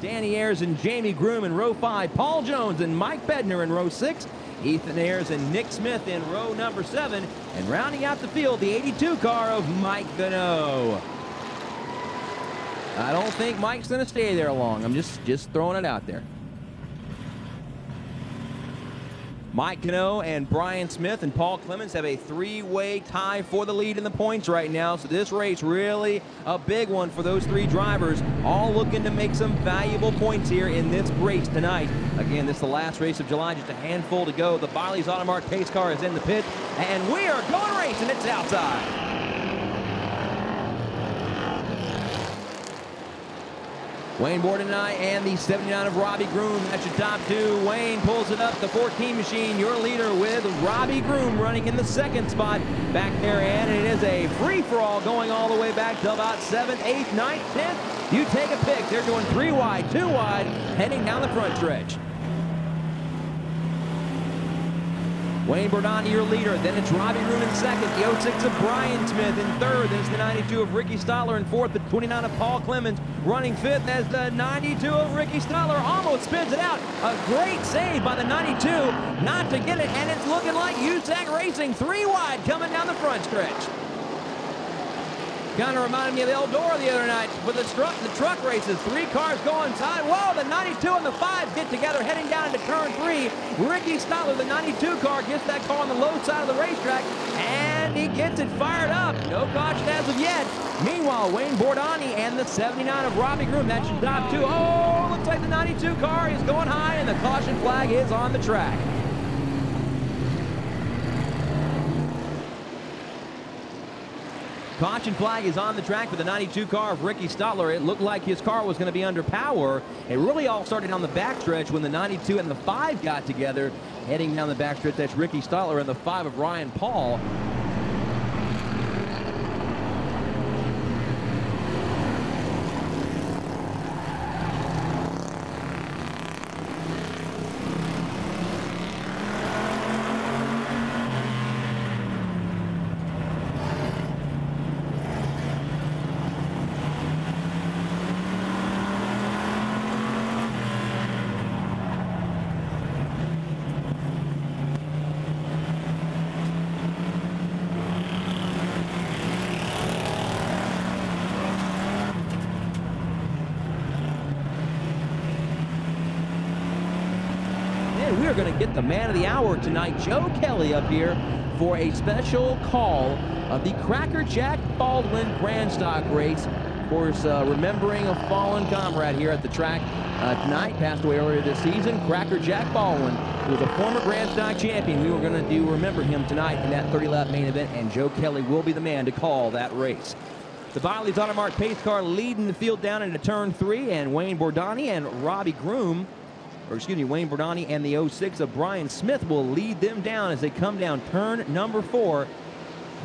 Danny Ayers and Jamie Groom in row 5. Paul Jones and Mike Bednar in row 6. Ethan Ayers and Nick Smith in row number 7. And rounding out the field, the 82 car of Mike Gano. I don't think Mike's going to stay there long. I'm just throwing it out there. Mike Gano and Brian Smith and Paul Clemens have a 3-way tie for the lead in the points right now. So this race really a big one for those 3 drivers, all looking to make some valuable points here in this race tonight. Again, this is the last race of July, just a handful to go. The Biley's Automark pace car is in the pit, and we are going racing. It's outside. Wayne Bordenai and the 79 of Robbie Groom. That's your top 2. Wayne pulls it up, the 14 machine, your leader with Robbie Groom running in the 2nd spot back there. And it is a free-for-all going all the way back to about 7th, 8th, 9th, 10th. You take a pick. They're doing 3 wide, 2 wide, heading down the front stretch. Wayne Bordenai, your leader. Then it's Robbie Groom in 2nd. The 06 of Brian Smith in 3rd. Then it's the 92 of Ricky Stoller in 4th. The 29 of Paul Clemens running 5th as the 92 of Ricky Stoller almost spins it out. A great save by the 92 not to get it, and it's looking like USAC Racing 3 wide coming down the front stretch. Kind of reminded me of Eldora the other night with the truck races. 3 cars go inside. Whoa, the 92 and the 5 get together heading down into turn 3. Ricky Stoller, the 92 car, gets that car on the low side of the racetrack, and he gets it fired up. No caution as of yet. Meanwhile, Wayne Bordenai and the 79 of Robbie Groom, that's your top 2. Oh, looks like the 92 car is going high, and the caution flag is on the track. Caution flag is on the track for the 92 car of Ricky Stoller. It looked like his car was going to be under power. It really all started on the backstretch when the 92 and the 5 got together. Heading down the backstretch, that's Ricky Stoller and the 5 of Ryan Paul. We are going to get the man of the hour tonight, Joe Kelly, up here for a special call of the Cracker Jack Baldwin Grand Stock race. Of course, remembering a fallen comrade here at the track tonight, passed away earlier this season, Cracker Jack Baldwin, who was a former Grand Stock champion. We were going to remember him tonight in that 30-lap main event, and Joe Kelly will be the man to call that race. The Biley's Automark pace car leading the field down into turn 3, and Wayne Bordenai and Robbie Groom, Wayne Bordenai and the 06 of Brian Smith will lead them down as they come down turn number 4.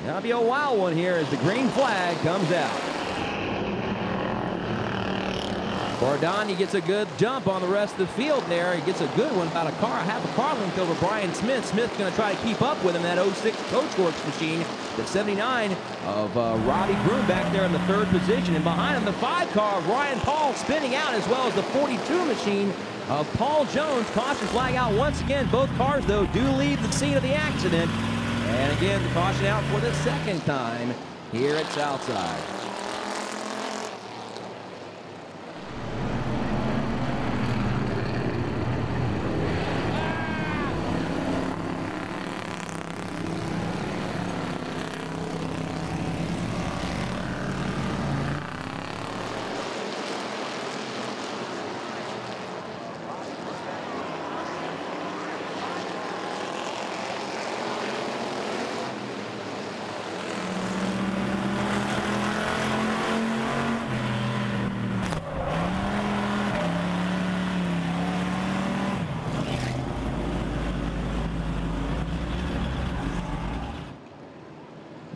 That'll be a wild one here as the green flag comes out. Bordenai gets a good jump on the rest of the field there. He gets a good one, about half a car length over Brian Smith. Smith's going to try to keep up with him, that 06 Coachworks machine. The 79 of Robbie Groom back there in the 3rd position. And behind him, the 5 car of Ryan Paul spinning out, as well as the 42 machine of Paul Jones. Caution flag out once again. Both cars, though, do leave the scene of the accident. And again, the caution out for the 2nd time here at Southside.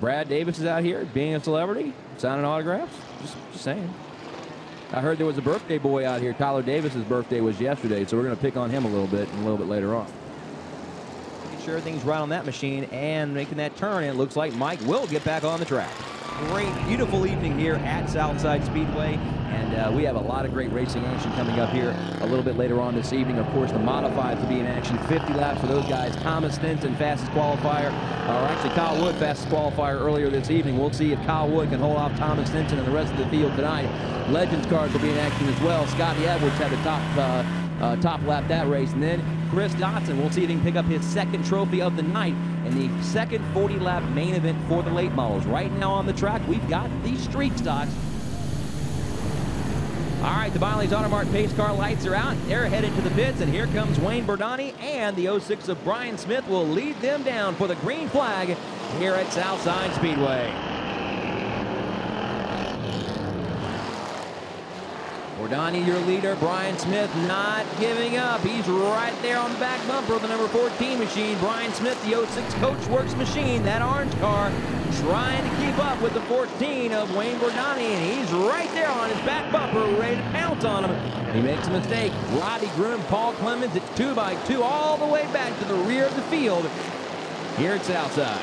Brad Davis is out here being a celebrity, signing autographs. Just saying. I heard there was a birthday boy out here. Tyler Davis's birthday was yesterday, so we're going to pick on him a little bit later on. Making sure everything's right on that machine and making that turn, and it looks like Mike will get back on the track. great, beautiful evening here at Southside Speedway, and we have a lot of great racing action coming up here a little bit later on this evening. Of course, the modifieds will be in action. 50 laps for those guys. Thomas Stinson, fastest qualifier, or actually Kyle Wood, fastest qualifier earlier this evening. We'll see if Kyle Wood can hold off Thomas Stinson and the rest of the field tonight. Legends cars will be in action as well. Scotty Edwards had the top lap that race, and then Chris Dotson, we'll see if he can pick up his second trophy of the night in the second 40-lap main event for the late models. Right now on the track, we've got the street stocks. All right, the Biley's Auto Mart pace car lights are out. They're headed to the pits, and here comes Wayne Bordani, and the 06 of Brian Smith will lead them down for the green flag here at Southside Speedway. Bordani, your leader. Brian Smith not giving up. He's right there on the back bumper of the number 14 machine. Brian Smith, the 06 Coachworks machine, that orange car, trying to keep up with the 14 of Wayne Bordani, and he's right there on his back bumper, ready to pounce on him. He makes a mistake. Robbie Groom, Paul Clemens, it's 2x2 all the way back to the rear of the field here at Southside.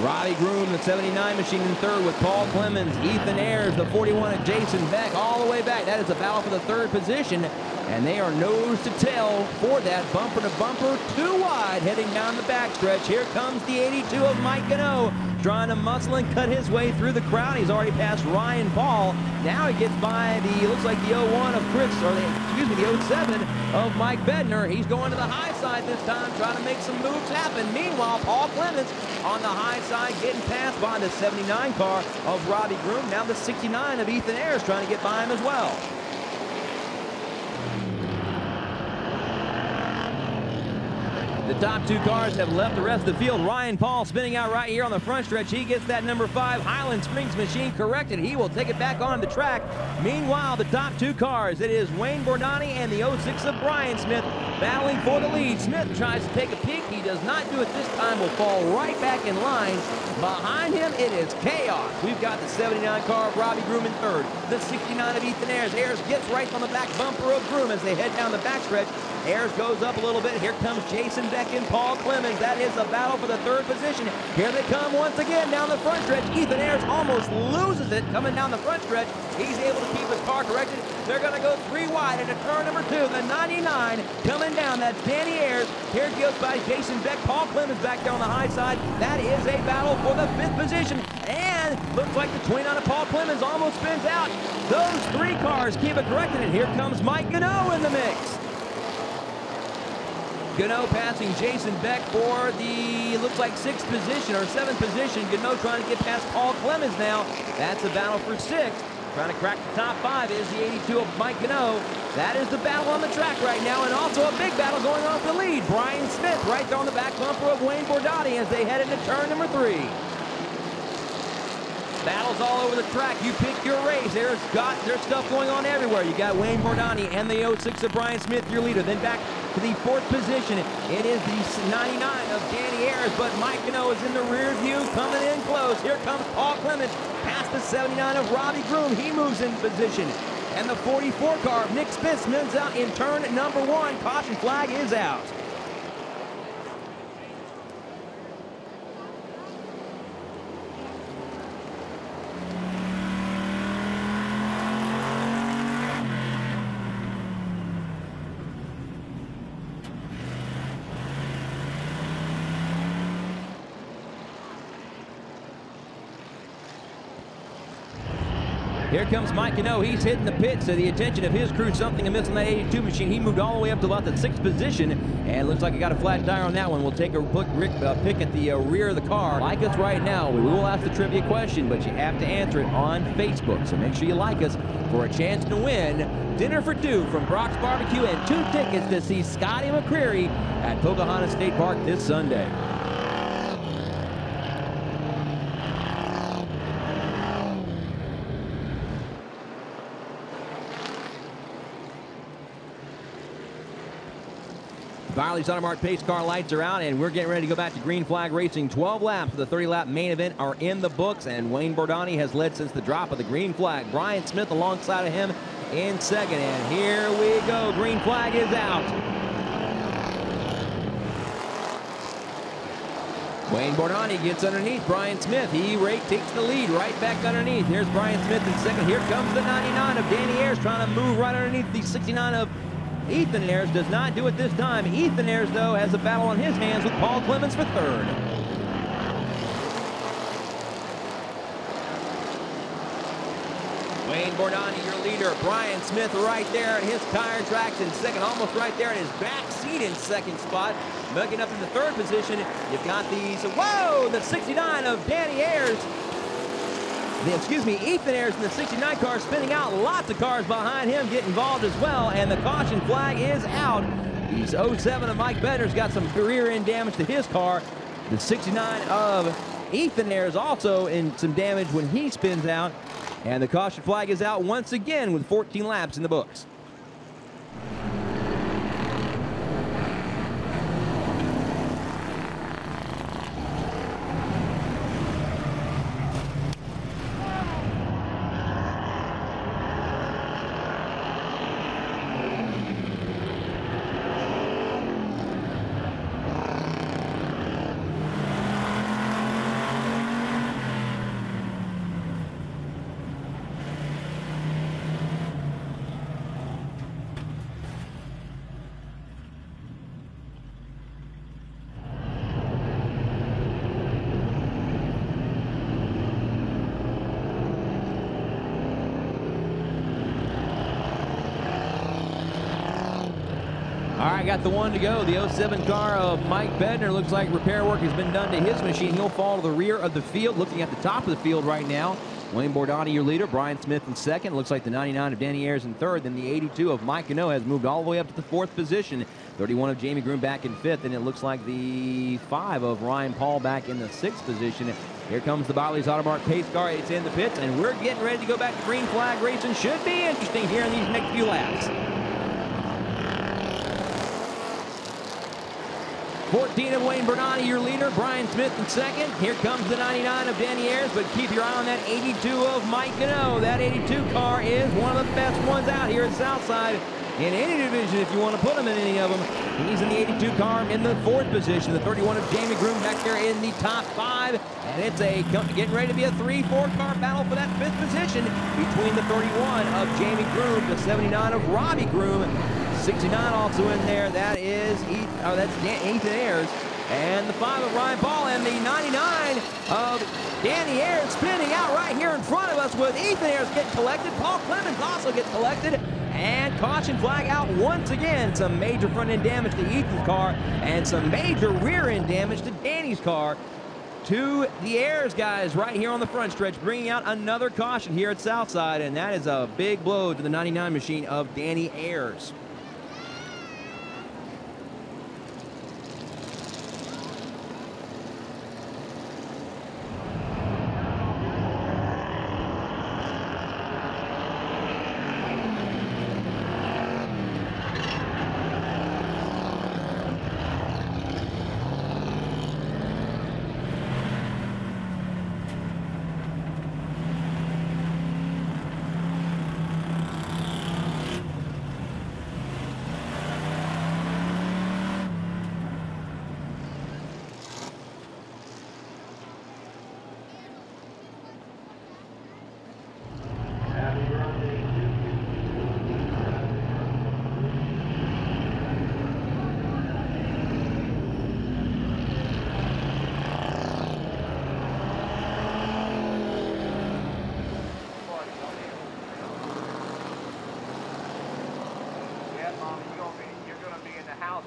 Robbie Groom, the 79 machine, in third with Paul Clemens. Ethan Ayers, the 41 of Jason Beck, all the way back. That is a battle for the third position, and they are nose to tail for that bumper to bumper, too wide, heading down the backstretch. Here comes the 82 of Mike Gano, trying to muscle and cut his way through the crowd. He's already passed Ryan Paul. Now he gets by the, looks like the 01 of Chris, or the 07 of Mike Bednar. He's going to the high side this time, trying to make some moves happen. Meanwhile, Paul Clemens on the high side, getting passed by the 79 car of Robbie Groom. Now the 69 of Ethan Ayers trying to get by him as well. The top two cars have left the rest of the field. Ryan Paul spinning out right here on the front stretch. He gets that number 5 Highland Springs machine corrected. He will take it back on the track. Meanwhile, the top two cars, it is Wayne Bordani and the 06 of Brian Smith battling for the lead. Smith tries to take a peek. He does not do it this time. Will fall right back in line. Behind him, it is chaos. We've got the 79 car of Robbie Groom in third. The 69 of Ethan Ayers. Ayers gets right on the back bumper of Groom as they head down the backstretch. Ayers goes up a little bit. Here comes Jason Beck and Paul Clemens. That is a battle for the third position. Here they come once again down the front stretch. Ethan Ayers almost loses it coming down the front stretch. He's able to keep his car corrected. They're going to go 3 wide into turn number 2. The 99 coming down. That's Danny Ayers. Here goes by Jason Beck. Paul Clemens back there on the high side. That is a battle for the 5th position. And looks like the 29 of Paul Clemens almost spins out. Those 3 cars keep it corrected. And here comes Mike Gano in the mix. Gano passing Jason Beck for the, looks like 6th position or 7th position. Gano trying to get past Paul Clemens now. That's a battle for 6th. Trying to crack the top 5 is the 82 of Mike Gano. That is the battle on the track right now, and also a big battle going on for the lead. Brian Smith right there on the back bumper of Wayne Bordani as they head into turn number 3. Battles all over the track. You pick your race. There's stuff going on everywhere. You got Wayne Bordani and the 06 of Brian Smith, your leader. Then back to the 4th position. It is the 99 of Danny Ayers, but Mike Gano is in the rear view, coming in close. Here comes Paul Clemens past the 79 of Robbie Groom. He moves in position. And the 44 car of Nick Spence moves out in turn number 1. Caution flag is out. Here comes Mike Gano. He's hitting the pits to the attention of his crew. Something amiss on that 82 machine. He moved all the way up to about the 6th position, and looks like he got a flat tire on that one. We'll take a pick at the rear of the car. Like us right now. We will ask the trivia question, but you have to answer it on Facebook. So make sure you like us for a chance to win dinner for 2 from Brock's Barbecue and 2 tickets to see Scotty McCreery at Pocahontas State Park this Sunday. Biley's Auto Mart pace car lights are out, and we're getting ready to go back to green flag racing. 12 laps for the 30-lap main event are in the books, and Wayne Bordani has led since the drop of the green flag. Brian Smith alongside of him in second, and here we go. Green flag is out. Wayne Bordani gets underneath Brian Smith. He takes the lead right back underneath. Here's Brian Smith in second. Here comes the 99 of Danny Ayres trying to move right underneath the 69 of Ethan Ayres. Does not do it this time. Ethan Ayres, though, has a battle on his hands with Paul Clemens for third. Wayne Bordani, your leader. Brian Smith right there at his tire tracks in second, almost right there in his back seat in second spot. Mugging up in the third position, you've got the 69 of Danny Ayres. Ethan Ayres in the 69 car spinning out. Lots of cars behind him get involved as well, and the caution flag is out. He's 07 of Mike Bednar's got some rear end damage to his car. The 69 of Ethan Ayres also in some damage when he spins out. And the caution flag is out once again with 14 laps in the books. All right, got the one to go. The 07 car of Mike Bednar. Looks like repair work has been done to his machine. He'll fall to the rear of the field, looking at the top of the field right now. Wayne Bordani, your leader. Brian Smith in second. Looks like the 99 of Danny Ayres in third. Then the 82 of Mike Cano has moved all the way up to the fourth position. 31 of Jamie Groom back in fifth. And it looks like the 5 of Ryan Paul back in the sixth position. Here comes the Biley's Automart pace car. It's in the pits, and we're getting ready to go back to green flag racing. Should be interesting here in these next few laps. 14 of Wayne Bordani, your leader. Brian Smith in second. Here comes the 99 of Danny Ayres, but keep your eye on that 82 of Mike Cano. That 82 car is one of the best ones out here at Southside in any division if you want to put him in any of them. He's in the 82 car in the fourth position. The 31 of Jamie Groom back there in the top 5. And it's getting ready to be a 3-4 car battle for that fifth position between the 31 of Jamie Groom, the 79 of Robbie Groom. 69 also in there. That's Ethan Ayres. And the 5 of Ryan Paul, and the 99 of Danny Ayres spinning out right here in front of us with Ethan Ayres getting collected. Paul Clemens also gets collected. And caution flag out once again. Some major front end damage to Ethan's car and some major rear end damage to Danny's car. To the Ayres guys right here on the front stretch, bringing out another caution here at Southside, and that is a big blow to the 99 machine of Danny Ayres.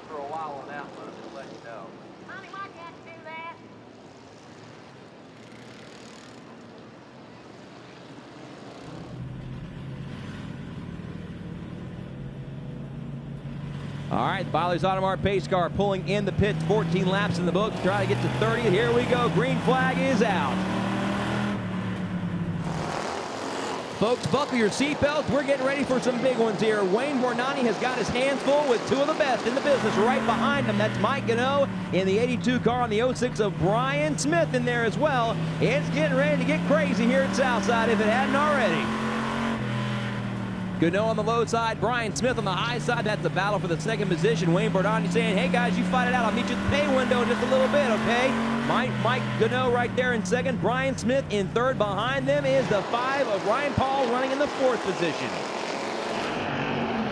For a while on that one, just let you know. Mommy, why can't you do that? All right, Biley's Automart pace car pulling in the pits, 14 laps in the books, try to get to 30. Here we go, green flag is out. Folks, buckle your seatbelts. We're getting ready for some big ones here. Wayne Bordani has got his hands full with 2 of the best in the business right behind him. That's Mike Cano in the 82 car on the 06 of Brian Smith in there as well. It's getting ready to get crazy here at Southside if it hadn't already. Cano on the low side, Brian Smith on the high side. That's the battle for the second position. Wayne Bordani saying, hey guys, you fight it out. I'll meet you at the pay window in just a little bit, okay? Mike Gano right there in second. Brian Smith in third. Behind them is the 5 of Ryan Paul running in the 4th position.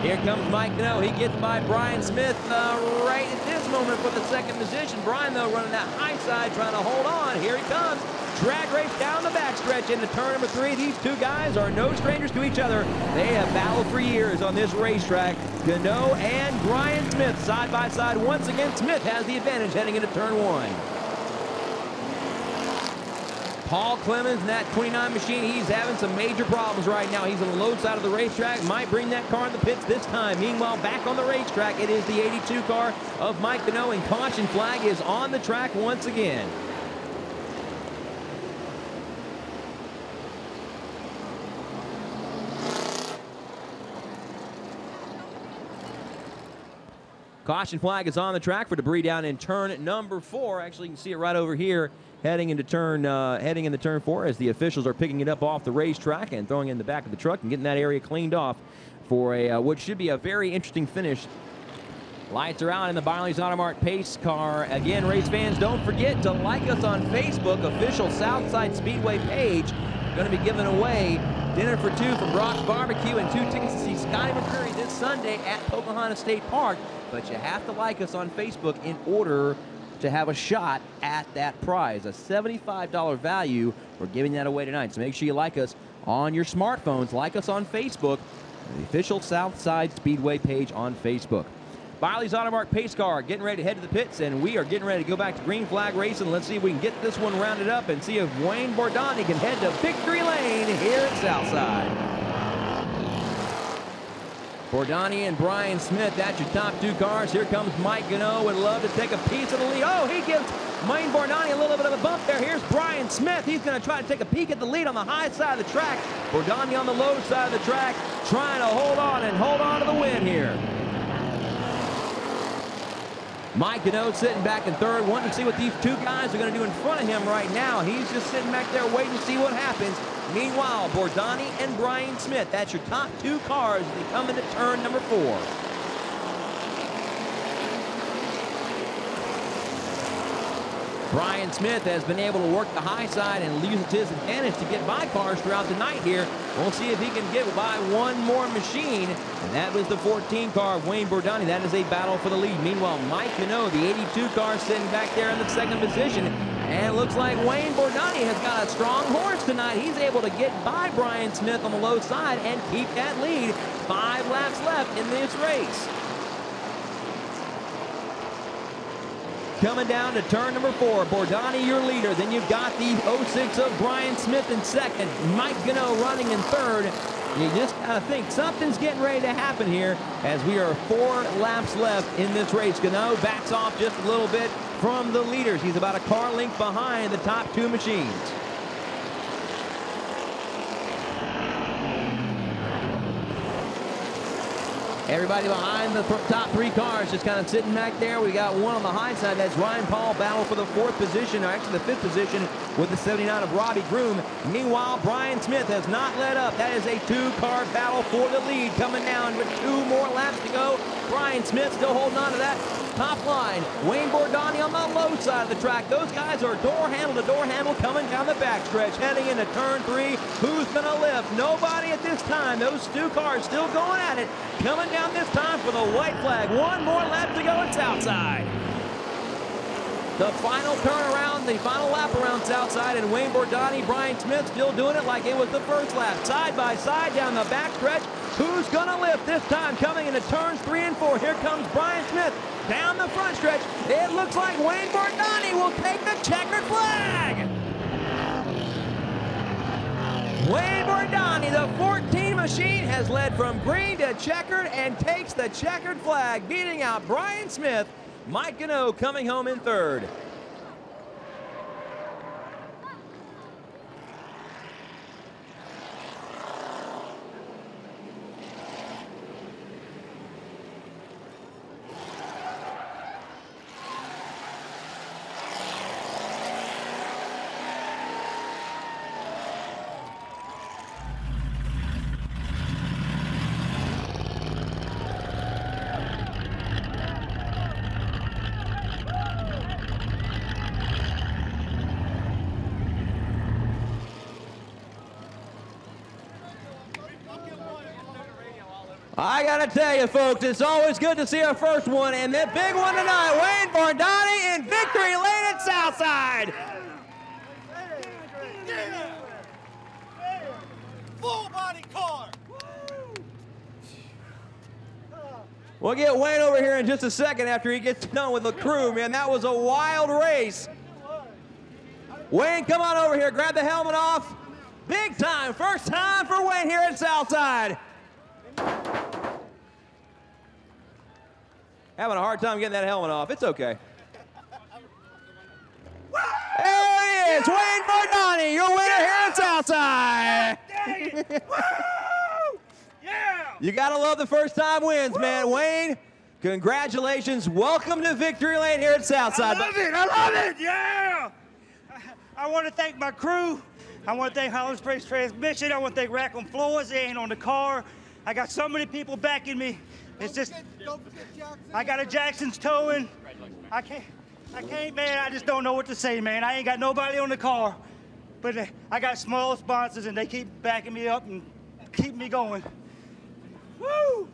Here comes Mike Gano. He gets by Brian Smith right at this moment for the 2nd position. Brian, though, running that high side, trying to hold on. Here he comes. Drag race down the backstretch into turn number 3. These two guys are no strangers to each other. They have battled for years on this racetrack. Gano and Brian Smith side by side. Once again, Smith has the advantage heading into turn 1. Paul Clemens in that 29 machine, he's having some major problems right now. He's on the low side of the racetrack, might bring that car in the pits this time. Meanwhile, back on the racetrack, it is the 82 car of Mike Gano, and caution flag is on the track once again. Caution flag is on the track for debris down in turn number 4. Actually, you can see it right over here. Heading into turn 4 as the officials are picking it up off the racetrack and throwing it in the back of the truck and getting that area cleaned off for a what should be a very interesting finish. Lights are out in the Byerly's Auto Mart pace car. Again, race fans, don't forget to like us on Facebook, official Southside Speedway page. Going to be giving away dinner for 2 from Brock's Barbecue and 2 tickets to see Scotty McCreery this Sunday at Pocahontas State Park. But you have to like us on Facebook in order to have a shot at that prize, a $75 value. We're giving that away tonight, so make sure you like us on your smartphones. Like us on Facebook, the official Southside Speedway page on Facebook. Byerly's Auto Mart pace car getting ready to head to the pits, and we are getting ready to go back to green flag racing. Let's see if we can get this one rounded up and see if Wayne Bordani can head to victory lane here at Southside. Bordani and Brian Smith, that's your top 2 cars. Here comes Mike Gano, would love to take a piece of the lead. Oh, he gives Wayne Bordani a little bit of a bump there. Here's Brian Smith. He's going to try to take a peek at the lead on the high side of the track. Bordani on the low side of the track, trying to hold on to the win here. Mike Gano sitting back in third, wanting to see what these 2 guys are going to do in front of him right now. He's just sitting back there waiting to see what happens. Meanwhile, Bordani and Brian Smith, that's your top 2 cars as they come into turn number 4. Brian Smith has been able to work the high side and use it to his advantage to get by cars throughout the night here. We'll see if he can get by one more machine. And that was the 14 car of Wayne Bordani. That is a battle for the lead. Meanwhile, Mike Gano, the 82 car, sitting back there in the 2nd position. And it looks like Wayne Bordani has got a strong horse tonight. He's able to get by Brian Smith on the low side and keep that lead. 5 laps left in this race. Coming down to turn number 4, Bordani your leader. Then you've got the 06 of Brian Smith in 2nd. Mike Gano running in 3rd. You just gotta think something's getting ready to happen here as we are 4 laps left in this race. Gano backs off just a little bit from the leaders. He's about a car length behind the top 2 machines. Everybody behind the top 3 cars just kind of sitting back there. We got one on the high side. That's Ryan Paul, battle for the 4th position, or actually the 5th position with the 79 of Robbie Groom. Meanwhile, Brian Smith has not let up. That is a 2-car battle for the lead coming down with 2 more laps to go. Brian Smith still holding on to that top line. Wayne Bordani on the low side of the track. Those guys are door handle to door handle coming down the backstretch, heading into turn 3. Who's going to lift? Nobody at this time. Those 2 cars still going at it. Coming down this time for the white flag. 1 more lap to go at Southside. The final turnaround, the final lap around Southside, and Wayne Bordani, Brian Smith still doing it like it was the first lap. Side by side down the backstretch. Who's going to lift this time coming into turns 3 and 4? Here comes Brian Smith down the front stretch. It looks like Wayne Bordani will take the checkered flag. Wayne Bordani, the 14 machine, has led from green to checkered and takes the checkered flag, beating out Brian Smith. Mike Gano coming home in 3rd. I gotta tell you, folks, it's always good to see our first one, and that big one tonight, Wayne Bardani in victory lane at Southside. Full body car. We'll get Wayne over here in just a second after he gets done with the crew, man. That was a wild race. Wayne, come on over here, grab the helmet off. Big time, first time for Wayne here at Southside. Having a hard time getting that helmet off. It's okay. There he is, Wayne Bardani, your winner here at Southside. Yeah! You gotta love the first time wins, man. Wayne, congratulations. Welcome to victory lane here at Southside. I love it, yeah! I want to thank my crew. I want to thank Holland Springs Transmission. I want to thank Rackham Floors. They ain't on the car. I got so many people backing me. It's just, I got a Jackson's towing. I can't, man. I just don't know what to say, man. I ain't got nobody on the car. But I got small sponsors, and they keep backing me up and keep me going. Woo!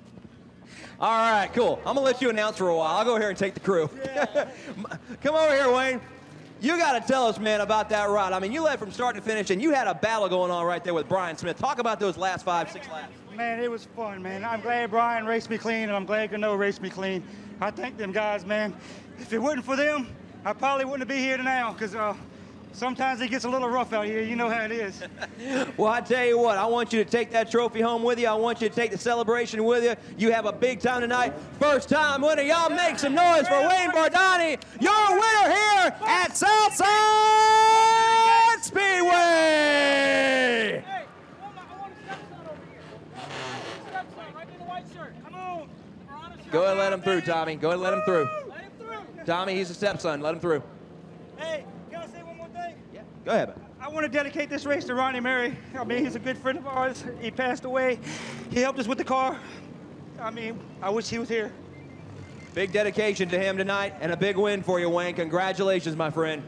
All right, cool. I'm gonna let you announce for a while. I'll go here and take the crew. Yeah. Come over here, Wayne. You got to tell us, man, about that ride. I mean, you led from start to finish, and you had a battle going on right there with Brian Smith. Talk about those last 5-6 laps. Man, it was fun, man. I'm glad Brian raced me clean, and I'm glad Gano raced me clean. I thank them guys, man. If it wasn't for them, I probably wouldn't be here now, because sometimes it gets a little rough out here. You know how it is. Well, I tell you what, I want you to take that trophy home with you. I want you to take the celebration with you. You have a big time tonight. First time winner. Y'all make some noise for Wayne Bardani, your winner here at Southside Speedway. Hey, I want a step son over here. Step son, right in the white shirt. Come on. Go ahead and let him through, Tommy. Go ahead and let him through. Let him through. Tommy, he's a stepson. Let him through. Hey, can I say one more thing? Yeah, go ahead. I want to dedicate this race to Ronnie Murray. I mean, he's a good friend of ours. He passed away. He helped us with the car. I mean, I wish he was here. Big dedication to him tonight and a big win for you, Wayne. Congratulations, my friend.